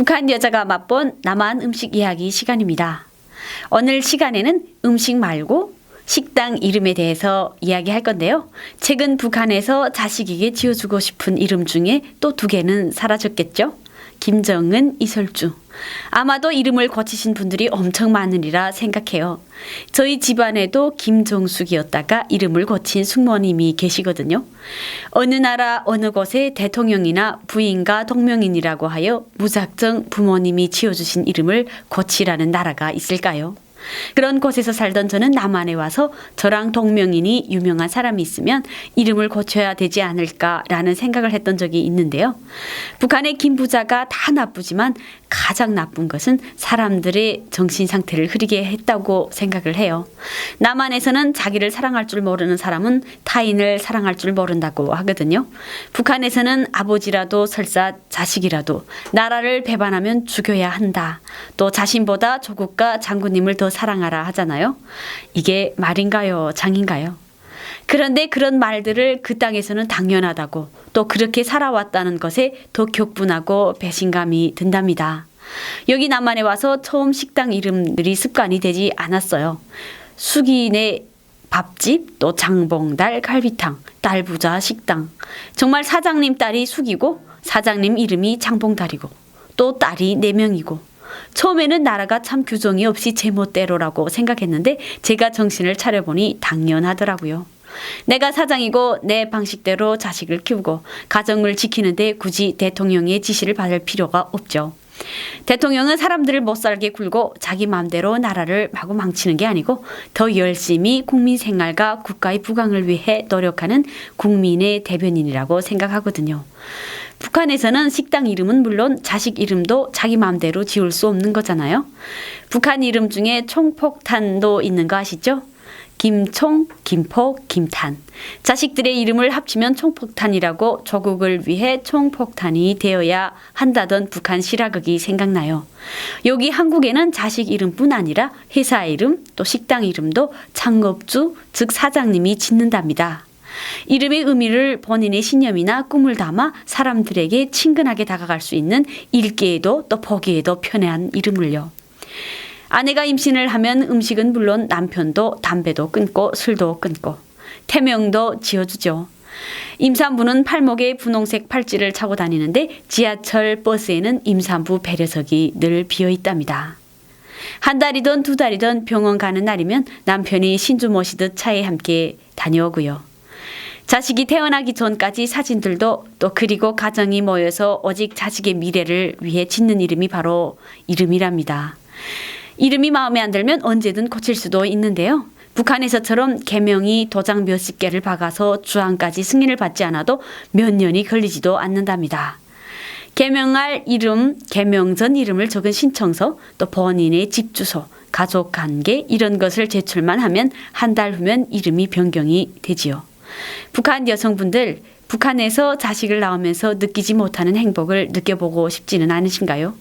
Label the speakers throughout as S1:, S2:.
S1: 북한 여자가 맛본 남한 음식 이야기 시간입니다. 오늘 시간에는 음식 말고 식당 이름에 대해서 이야기할 건데요. 최근 북한에서 자식에게 지어주고 싶은 이름 중에 또 두 개는 사라졌겠죠. 김정은, 이설주. 아마도 이름을 고치신 분들이 엄청 많으리라 생각해요. 저희 집안에도 김정숙이었다가 이름을 고친 숙모님이 계시거든요. 어느 나라 어느 곳의 대통령이나 부인과 동명인이라고 하여 무작정 부모님이 지어주신 이름을 고치라는 나라가 있을까요? 그런 곳에서 살던 저는 남한에 와서 저랑 동명인이 유명한 사람이 있으면 이름을 고쳐야 되지 않을까라는 생각을 했던 적이 있는데요. 북한의 김 부자가 다 나쁘지만 가장 나쁜 것은 사람들의 정신 상태를 흐리게 했다고 생각을 해요. 남한에서는 자기를 사랑할 줄 모르는 사람은 타인을 사랑할 줄 모른다고 하거든요. 북한에서는 아버지라도 설사 자식이라도 나라를 배반하면 죽여야 한다. 또 자신보다 조국과 장군님을 더 사랑하라 하잖아요. 이게 말인가요? 장인가요? 그런데 그런 말들을 그 땅에서는 당연하다고 또 그렇게 살아왔다는 것에 더 격분하고 배신감이 든답니다. 여기 남한에 와서 처음 식당 이름들이 습관이 되지 않았어요. 숙인의 밥집, 또 장봉달 갈비탕, 딸부자 식당. 정말 사장님 딸이 숙이고 사장님 이름이 장봉달이고 또 딸이 4명이고 처음에는 나라가 참 규정이 없이 제멋대로라고 생각했는데 제가 정신을 차려보니 당연하더라고요. 내가 사장이고 내 방식대로 자식을 키우고 가정을 지키는데 굳이 대통령의 지시를 받을 필요가 없죠. 대통령은 사람들을 못살게 굴고 자기 마음대로 나라를 마구 망치는 게 아니고 더 열심히 국민 생활과 국가의 부강을 위해 노력하는 국민의 대변인이라고 생각하거든요. 북한에서는 식당 이름은 물론 자식 이름도 자기 마음대로 지을 수 없는 거잖아요. 북한 이름 중에 총폭탄도 있는 거 아시죠? 김총, 김폭, 김탄. 자식들의 이름을 합치면 총폭탄이라고 조국을 위해 총폭탄이 되어야 한다던 북한 실화극이 생각나요. 여기 한국에는 자식 이름뿐 아니라 회사 이름 또 식당 이름도 창업주 즉 사장님이 짓는답니다. 이름의 의미를 본인의 신념이나 꿈을 담아 사람들에게 친근하게 다가갈 수 있는 읽기에도 또 보기에도 편한 이름을요. 아내가 임신을 하면 음식은 물론 남편도 담배도 끊고 술도 끊고 태명도 지어주죠. 임산부는 팔목에 분홍색 팔찌를 차고 다니는데 지하철 버스에는 임산부 배려석이 늘 비어 있답니다. 한 달이든 2달이든 병원 가는 날이면 남편이 신주 모시듯 차에 함께 다녀오고요. 자식이 태어나기 전까지 사진들도 또 그리고 가정이 모여서 오직 자식의 미래를 위해 짓는 이름이 바로 이름이랍니다. 이름이 마음에 안 들면 언제든 고칠 수도 있는데요. 북한에서처럼 계명이 도장 몇십 개를 박아서 주안까지 승인을 받지 않아도 몇 년이 걸리지도 않는답니다. 계명할 이름, 계명 전 이름을 적은 신청서, 또 본인의 집 주소, 가족관계 이런 것을 제출만 하면 한 달 후면 이름이 변경이 되지요. 북한 여성분들, 북한에서 자식을 낳으면서 느끼지 못하는 행복을 느껴보고 싶지는 않으신가요?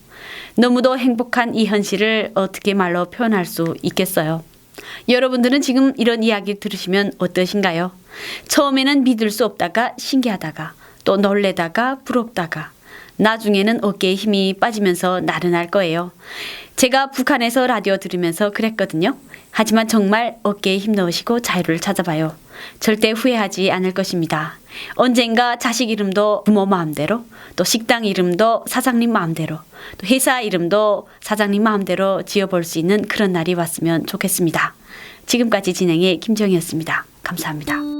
S1: 너무도 행복한 이 현실을 어떻게 말로 표현할 수 있겠어요? 여러분들은 지금 이런 이야기 들으시면 어떠신가요? 처음에는 믿을 수 없다가 신기하다가 또 놀래다가 부럽다가 나중에는 어깨에 힘이 빠지면서 나른할 거예요. 제가 북한에서 라디오 들으면서 그랬거든요. 하지만 정말 어깨에 힘 넣으시고 자유를 찾아봐요. 절대 후회하지 않을 것입니다. 언젠가 자식 이름도 부모 마음대로, 또 식당 이름도 사장님 마음대로, 또 회사 이름도 사장님 마음대로 지어볼 수 있는 그런 날이 왔으면 좋겠습니다. 지금까지 진행의 김정희였습니다. 감사합니다.